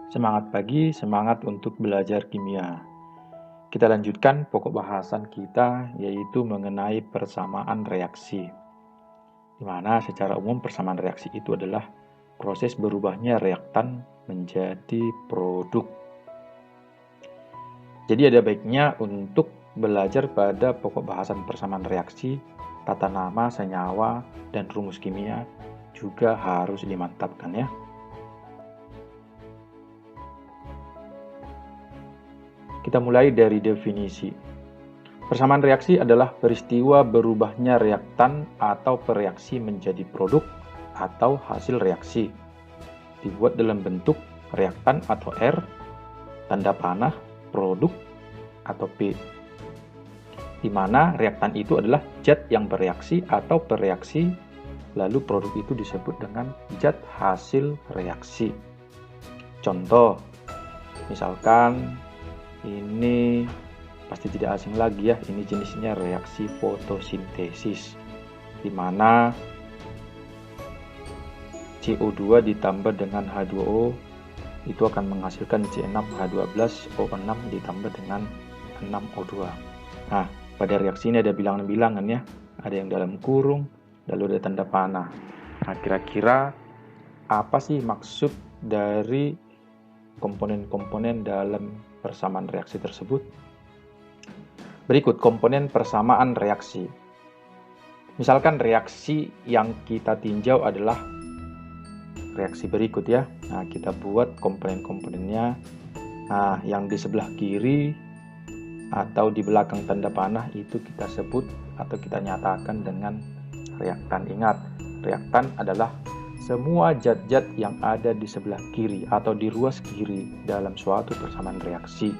Semangat pagi, semangat untuk belajar kimia. Kita lanjutkan pokok bahasan kita, yaitu mengenai persamaan reaksi. Di mana secara umum persamaan reaksi itu adalah proses berubahnya reaktan menjadi produk. Jadi ada baiknya untuk belajar pada pokok bahasan persamaan reaksi, tata nama, senyawa, dan rumus kimia juga harus dimantapkan ya. Kita mulai dari definisi. Persamaan reaksi adalah peristiwa berubahnya reaktan atau pereaksi menjadi produk atau hasil reaksi. Dibuat dalam bentuk reaktan atau R, tanda panah, produk atau P. Di mana reaktan itu adalah zat yang bereaksi atau bereaksi, lalu produk itu disebut dengan zat hasil reaksi. Contoh, misalkan ini pasti tidak asing lagi ya, ini jenisnya reaksi fotosintesis, di mana CO2 ditambah dengan H2O itu akan menghasilkan C6H12O6 ditambah dengan 6O2. Nah, pada reaksi ini ada bilangan-bilangan ya, ada yang dalam kurung, lalu ada tanda panah. Nah, kira-kira apa sih maksud dari komponen-komponen dalam persamaan reaksi tersebut? Berikut komponen persamaan reaksi. Misalkan reaksi yang kita tinjau adalah reaksi berikut ya. Nah, kita buat komponen-komponennya. Nah, yang di sebelah kiri atau di belakang tanda panah itu kita sebut atau kita nyatakan dengan reaktan. Ingat, reaktan adalah semua zat-zat yang ada di sebelah kiri atau di ruas kiri dalam suatu persamaan reaksi.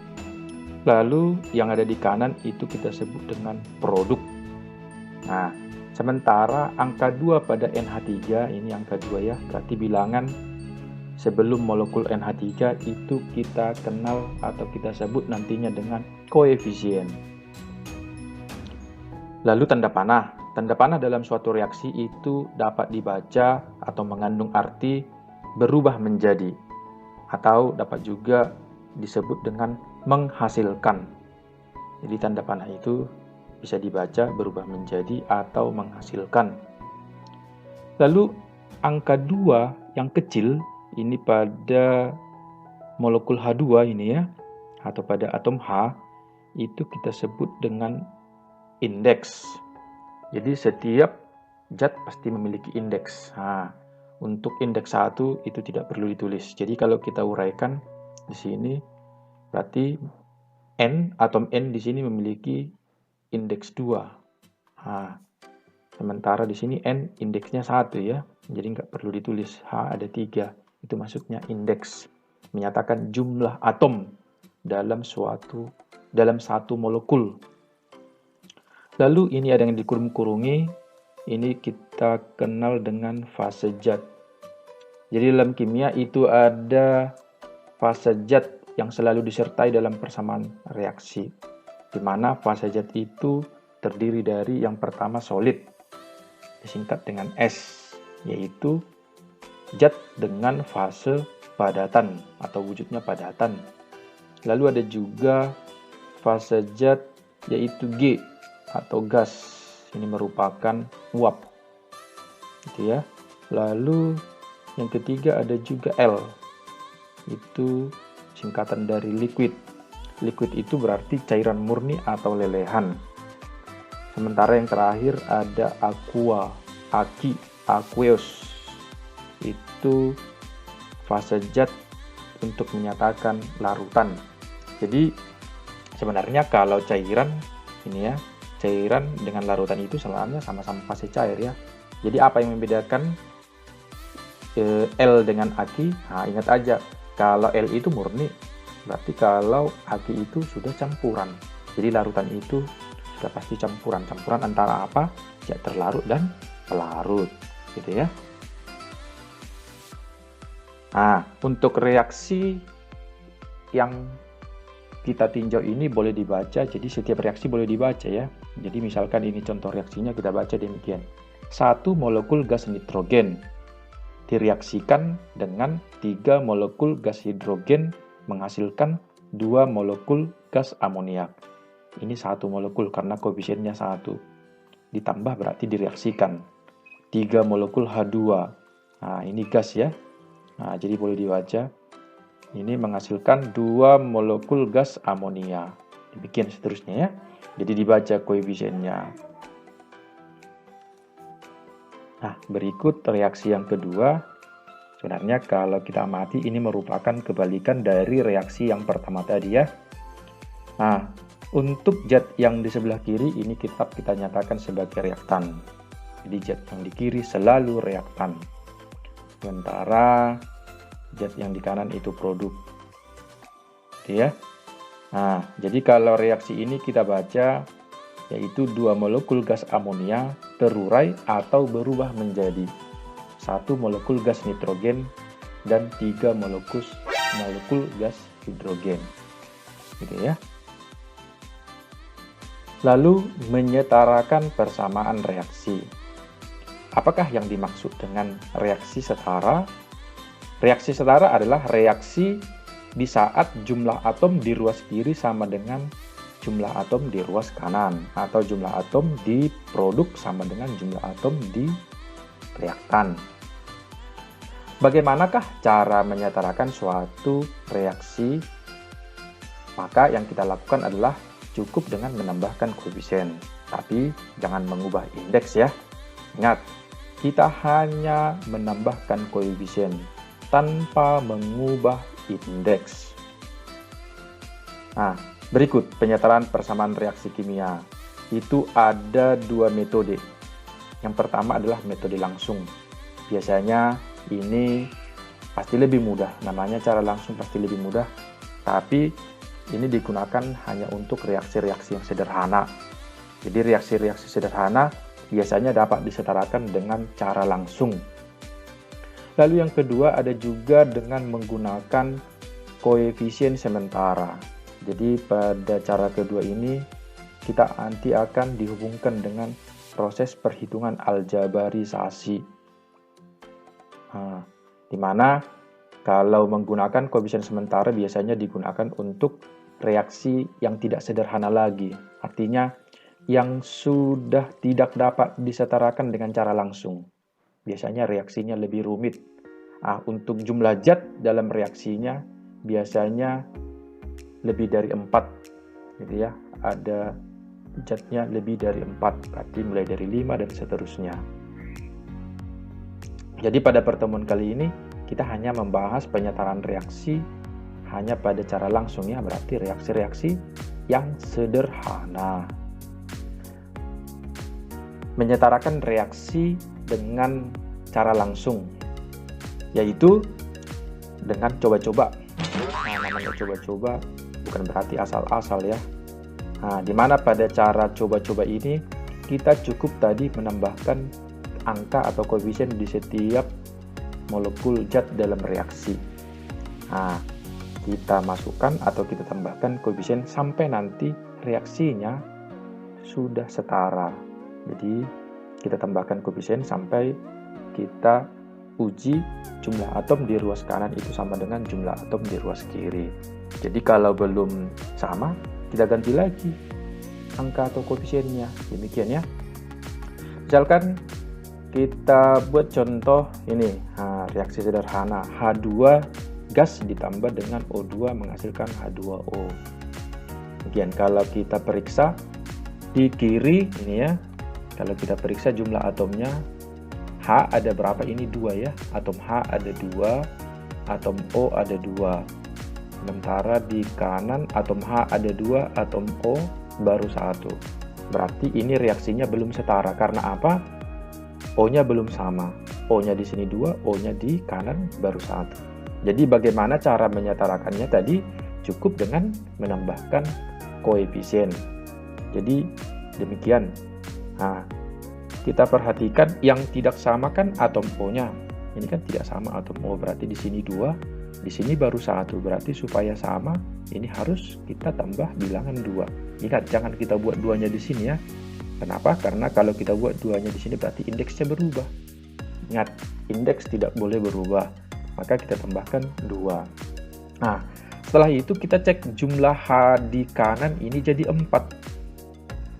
Lalu yang ada di kanan itu kita sebut dengan produk. Nah, sementara angka 2 pada NH3, ini angka 2 ya, berarti bilangan sebelum molekul NH3 itu kita kenal atau kita sebut nantinya dengan koefisien. Lalu tanda panah. Tanda panah dalam suatu reaksi itu dapat dibaca atau mengandung arti berubah menjadi, atau dapat juga disebut dengan menghasilkan. Jadi tanda panah itu bisa dibaca berubah menjadi atau menghasilkan. Lalu angka 2 yang kecil ini pada molekul H2 ini ya, atau pada atom H itu kita sebut dengan indeks. Jadi setiap zat pasti memiliki indeks. Nah, untuk indeks 1 itu tidak perlu ditulis. Jadi kalau kita uraikan di sini berarti N, atom N di sini memiliki indeks 2. Nah, sementara di sini N indeksnya 1 ya. Jadi nggak perlu ditulis. H ada 3. Itu maksudnya indeks. Menyatakan jumlah atom dalam satu molekul. Lalu ini ada yang dikurung-kurungi. Ini kita kenal dengan fase zat. Jadi dalam kimia itu ada fase zat yang selalu disertai dalam persamaan reaksi, di mana fase zat itu terdiri dari yang pertama solid, disingkat dengan S, yaitu zat dengan fase padatan atau wujudnya padatan. Lalu ada juga fase zat yaitu G atau gas, ini merupakan uap, gitu ya. Lalu yang ketiga ada juga L, itu singkatan dari liquid. Liquid itu berarti cairan murni atau lelehan. Sementara yang terakhir ada aqua, aki, aqueous. Itu fase zat untuk menyatakan larutan. Jadi sebenarnya kalau cairan ini ya, cairan dengan larutan itu sebenarnya sama-sama fase cair ya. Jadi apa yang membedakan L dengan aki? Nah, ingat aja, kalau L itu murni, berarti kalau aki itu sudah campuran. Jadi larutan itu sudah pasti campuran. Campuran antara apa? Zat terlarut dan pelarut, gitu ya. Nah, untuk reaksi yang kita tinjau ini boleh dibaca, jadi setiap reaksi boleh dibaca ya. Jadi misalkan ini contoh reaksinya, kita baca demikian. 1 molekul gas nitrogen direaksikan dengan 3 molekul gas hidrogen menghasilkan 2 molekul gas amoniak. Ini 1 molekul karena koefisiennya 1. Ditambah berarti direaksikan. 3 molekul H2. Nah, ini gas ya. Nah, jadi boleh dibaca. Ini menghasilkan 2 molekul gas amonia. Demikian seterusnya ya. Jadi dibaca koefisiennya. Nah, berikut reaksi yang kedua. Sebenarnya kalau kita amati ini merupakan kebalikan dari reaksi yang pertama tadi ya. Nah, untuk zat yang di sebelah kiri ini kita nyatakan sebagai reaktan. Jadi zat yang di kiri selalu reaktan. Sementara zat yang di kanan itu produk. Oke ya. Nah, jadi kalau reaksi ini kita baca yaitu 2 molekul gas amonia terurai atau berubah menjadi 1 molekul gas nitrogen dan 3 molekul gas hidrogen. Gitu ya. Lalu menyetarakan persamaan reaksi. Apakah yang dimaksud dengan reaksi setara? Reaksi setara adalah reaksi di saat jumlah atom di ruas kiri sama dengan jumlah atom di ruas kanan, atau jumlah atom di produk sama dengan jumlah atom di reaktan. Bagaimanakah cara menyetarakan suatu reaksi? Maka yang kita lakukan adalah cukup dengan menambahkan koefisien, tapi jangan mengubah indeks ya. Ingat, kita hanya menambahkan koefisien tanpa mengubah indeks. Nah, berikut penyetaraan persamaan reaksi kimia. Itu ada 2 metode. Yang pertama adalah metode langsung. Biasanya ini pasti lebih mudah. Namanya cara langsung pasti lebih mudah. Tapi ini digunakan hanya untuk reaksi-reaksi yang sederhana. Jadi reaksi-reaksi sederhana biasanya dapat disetarakan dengan cara langsung. Lalu yang kedua ada juga dengan menggunakan koefisien sementara. Jadi pada cara kedua ini kita nanti akan dihubungkan dengan proses perhitungan aljabarisasi. Di mana kalau menggunakan koefisien sementara biasanya digunakan untuk reaksi yang tidak sederhana lagi. Artinya yang sudah tidak dapat disetarakan dengan cara langsung. Biasanya reaksinya lebih rumit. Untuk jumlah zat dalam reaksinya biasanya lebih dari 4. Gitu ya. Ada zatnya lebih dari 4, berarti mulai dari 5 dan seterusnya. Jadi pada pertemuan kali ini kita hanya membahas penyetaraan reaksi hanya pada cara langsung ya, berarti reaksi-reaksi yang sederhana. Menyetarakan reaksi dengan cara langsung, yaitu dengan coba-coba. Namanya coba-coba bukan berarti asal-asal ya. Di mana pada cara coba-coba ini kita cukup tadi menambahkan angka atau koefisien di setiap molekul zat dalam reaksi. Kita masukkan atau kita tambahkan koefisien sampai nanti reaksinya sudah setara. Jadi kita tambahkan koefisien sampai kita uji jumlah atom di ruas kanan itu sama dengan jumlah atom di ruas kiri. Jadi kalau belum sama, kita ganti lagi angka atau koefisiennya. Demikian ya. Misalkan kita buat contoh ini, reaksi sederhana H2 gas ditambah dengan O2 menghasilkan H2O. Kemudian kalau kita periksa di kiri ini ya, kalau kita periksa jumlah atomnya, H ada berapa? Ini 2 ya. Atom H ada 2, atom O ada 2. Sementara di kanan atom H ada 2, atom O baru 1. Berarti ini reaksinya belum setara. Karena apa? O-nya belum sama. O-nya di sini 2, O-nya di kanan baru 1. Jadi bagaimana cara menyetarakannya tadi? Cukup dengan menambahkan koefisien. Jadi demikian. Kita perhatikan yang tidak sama kan atom O-nya. Ini kan tidak sama atom O, berarti di sini 2, di sini baru 1. Berarti supaya sama, ini harus kita tambah bilangan 2. Ingat, jangan kita buat 2-nya di sini ya. Kenapa? Karena kalau kita buat 2-nya di sini berarti indeksnya berubah. Ingat, indeks tidak boleh berubah, maka kita tambahkan 2. Nah, setelah itu kita cek jumlah H di kanan ini jadi 4.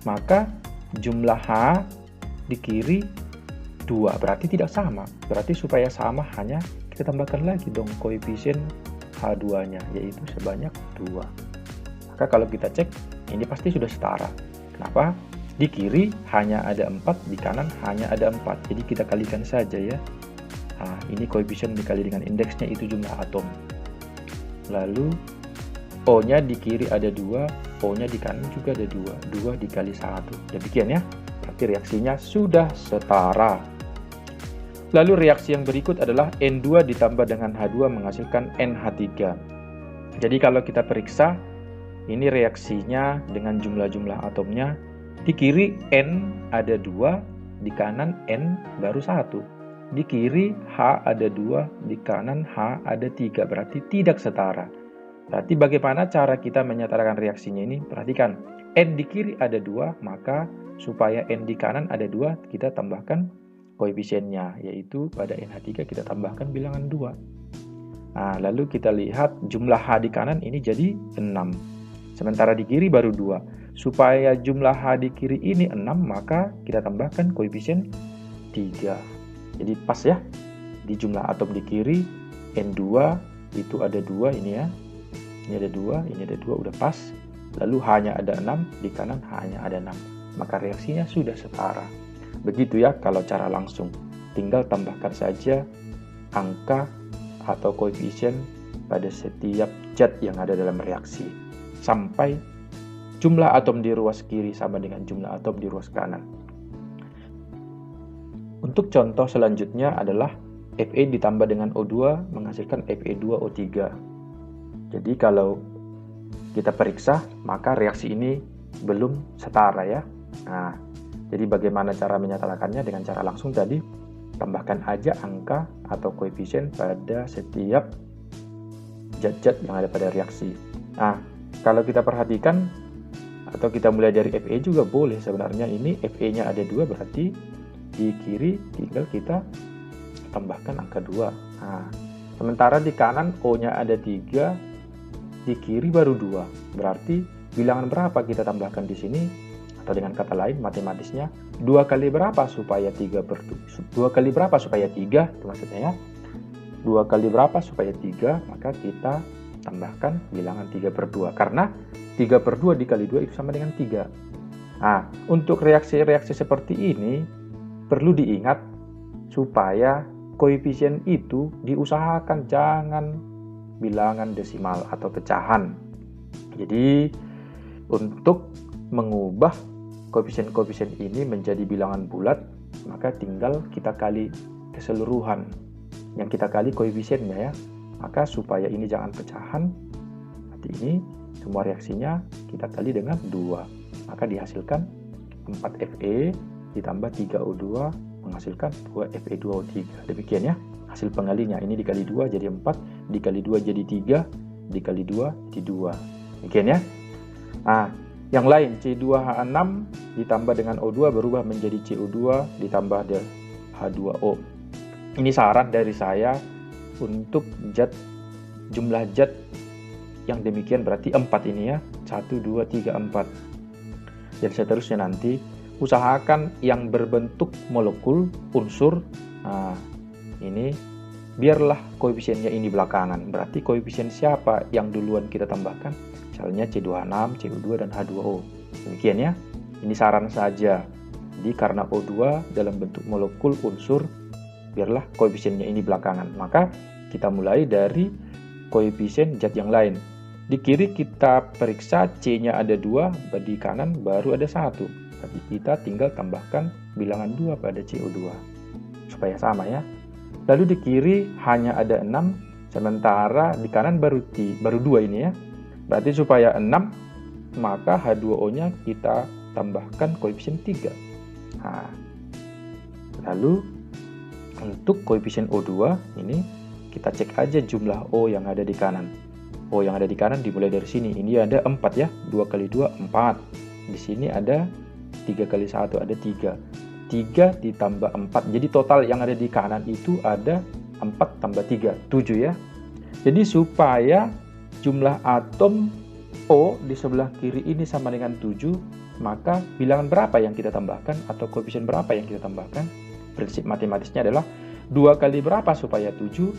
Maka jumlah H di kiri 2, berarti tidak sama. Berarti supaya sama hanya kita tambahkan lagi dong koefisien H2-nya, yaitu sebanyak 2. Maka kalau kita cek, ini pasti sudah setara. Kenapa? Di kiri hanya ada 4, di kanan hanya ada 4. Jadi kita kalikan saja ya. Nah, ini koefisien dikali dengan indeksnya, itu jumlah atom. Lalu O-nya di kiri ada 2, O-nya di kanan juga ada 2. 2 dikali 1. Demikian ya. Berarti reaksinya sudah setara. Lalu reaksi yang berikut adalah N2 ditambah dengan H2 menghasilkan NH3. Jadi kalau kita periksa, ini reaksinya dengan jumlah-jumlah atomnya. Di kiri N ada 2, di kanan N baru 1. Di kiri H ada 2, di kanan H ada 3, berarti tidak setara. Berarti bagaimana cara kita menyatakan reaksinya ini? Perhatikan, N di kiri ada 2, maka supaya N di kanan ada 2, kita tambahkan koefisiennya, yaitu pada NH3 kita tambahkan bilangan 2. Nah, lalu kita lihat jumlah H di kanan ini jadi 6. Sementara di kiri baru 2. Supaya jumlah H di kiri ini 6, maka kita tambahkan koefisien 3. Jadi pas ya, di jumlah atom di kiri, N2 itu ada 2 ini ya. Ini ada 2, ini ada 2, udah pas. Lalu H-nya ada 6, di kanan H-nya ada 6. Maka reaksinya sudah setara. Begitu ya kalau cara langsung. Tinggal tambahkan saja angka atau koefisien pada setiap zat yang ada dalam reaksi. Sampai jumlah atom di ruas kiri sama dengan jumlah atom di ruas kanan. Untuk contoh selanjutnya adalah Fe ditambah dengan O2 menghasilkan Fe2O3. Jadi kalau kita periksa, maka reaksi ini belum setara ya. Nah, jadi bagaimana cara menyatakannya? Dengan cara langsung tadi, tambahkan aja angka atau koefisien pada setiap zat-zat yang ada pada reaksi. Nah, kalau kita perhatikan, atau kita mulai dari Fe juga boleh sebenarnya. Ini Fe-nya ada 2, berarti di kiri tinggal kita tambahkan angka 2. Nah, sementara di kanan O-nya ada 3, di kiri baru 2. Berarti bilangan berapa kita tambahkan di sini? Atau dengan kata lain matematisnya, 2 kali berapa supaya 3 itu maksudnya ya. 2 kali berapa supaya 3, maka kita tambahkan bilangan 3/2. Karena 3/2 dikali 2 itu sama dengan 3. Nah, untuk reaksi-reaksi seperti ini, perlu diingat supaya koefisien itu diusahakan jangan bilangan desimal atau pecahan. Jadi untuk mengubah koefisien-koefisien ini menjadi bilangan bulat, maka tinggal kita kali keseluruhan. Yang kita kali koefisiennya ya. Maka supaya ini jangan pecahan, nanti ini semua reaksinya kita kali dengan 2. Maka dihasilkan 4Fe ditambah 3O2 menghasilkan 2Fe2O3. Demikian ya hasil pengalinya. Ini dikali 2 jadi 4, dikali 2 jadi 3, dikali 2 jadi 2. Demikian ya. Nah, yang lain C2H6 ditambah dengan O2 berubah menjadi CO2 ditambah H2O. Ini saran dari saya untuk jumlah zat yang demikian, berarti 4 ini ya. 1, 2, 3, 4. Dan seterusnya nanti usahakan yang berbentuk molekul, unsur. Nah, ini biarlah koefisiennya ini belakangan. Berarti koefisien siapa yang duluan kita tambahkan? Misalnya C2H6, CO2, dan H2O. Demikian ya. Ini saran saja. Jadi karena O2 dalam bentuk molekul, unsur, biarlah koefisiennya ini belakangan. Maka kita mulai dari koefisien zat yang lain. Di kiri kita periksa C-nya ada 2, di kanan baru ada 1. Tapi kita tinggal tambahkan bilangan 2 pada CO2 supaya sama ya. Lalu di kiri hanya ada 6, sementara di kanan baru 2 ini ya. Berarti supaya 6, maka H2O-nya kita tambahkan koefisien 3. Nah, lalu untuk koefisien O2 ini kita cek aja jumlah O yang ada di kanan. O yang ada di kanan dimulai dari sini. Ini ada 4 ya. 2 kali 2 4. Di sini ada 3 kali 1 ada 3. 3 ditambah 4. Jadi total yang ada di kanan itu ada 4 tambah 3, 7 ya. Jadi supaya jumlah atom O di sebelah kiri ini sama dengan 7, maka bilangan berapa yang kita tambahkan atau koefisien berapa yang kita tambahkan? Prinsip matematisnya adalah 2 kali berapa supaya 7,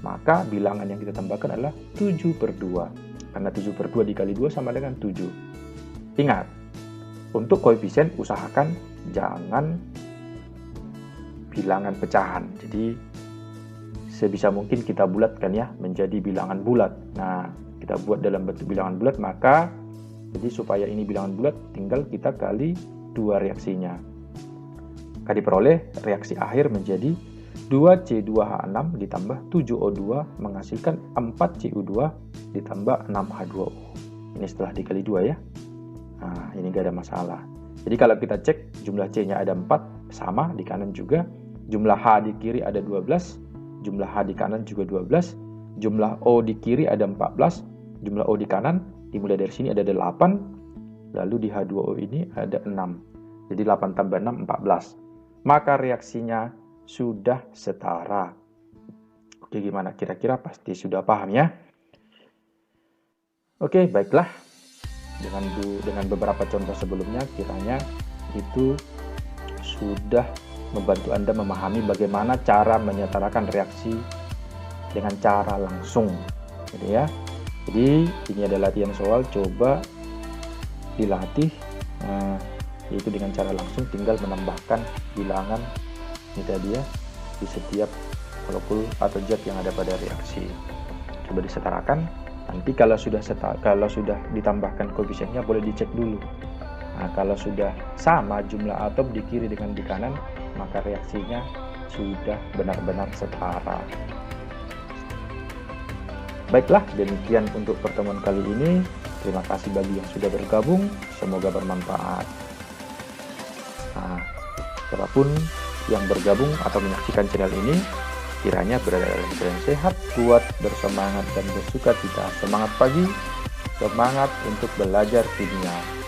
maka bilangan yang kita tambahkan adalah 7/2. Karena 7/2 dikali 2 sama dengan 7. Ingat, untuk koefisien usahakan jangan bilangan pecahan. Jadi sebisa mungkin kita bulatkan ya menjadi bilangan bulat. Nah, kita buat dalam bentuk bilangan bulat, maka jadi supaya ini bilangan bulat tinggal kita kali 2 reaksinya. Maka diperoleh reaksi akhir menjadi 2C2H6 ditambah 7O2 menghasilkan 4CU2 ditambah 6H2O. Ini setelah dikali 2 ya. Nah, ini gak ada masalah. Jadi kalau kita cek jumlah C-nya ada 4, sama di kanan juga. Jumlah H di kiri ada 12, jumlah H di kanan juga 12, jumlah O di kiri ada 14, jumlah O di kanan dimulai dari sini ada 8, lalu di H2O ini ada 6. Jadi 8 tambah 6, 14. Maka reaksinya sudah setara. Oke, gimana? Kira-kira pasti sudah paham ya? Oke, baiklah. Dengan beberapa contoh sebelumnya, kiranya itu sudah membantu Anda memahami bagaimana cara menyetarakan reaksi dengan cara langsung. Gitu ya. Jadi ini adalah latihan soal, coba dilatih, yaitu dengan cara langsung tinggal menambahkan bilangan ini tadi ya di setiap molekul atau zat yang ada pada reaksi. Coba disetarakan. Nanti kalau sudah ditambahkan koefisiennya boleh dicek dulu. Nah, kalau sudah sama jumlah atom di kiri dengan di kanan, maka reaksinya sudah benar-benar setara. Baiklah, demikian untuk pertemuan kali ini. Terima kasih bagi yang sudah bergabung, semoga bermanfaat. Nah, siapapun yang bergabung atau menyaksikan channel ini, kiranya berada dalam keadaan sehat, kuat, bersemangat, dan bersuka cita. Semangat pagi, semangat untuk belajar kimia.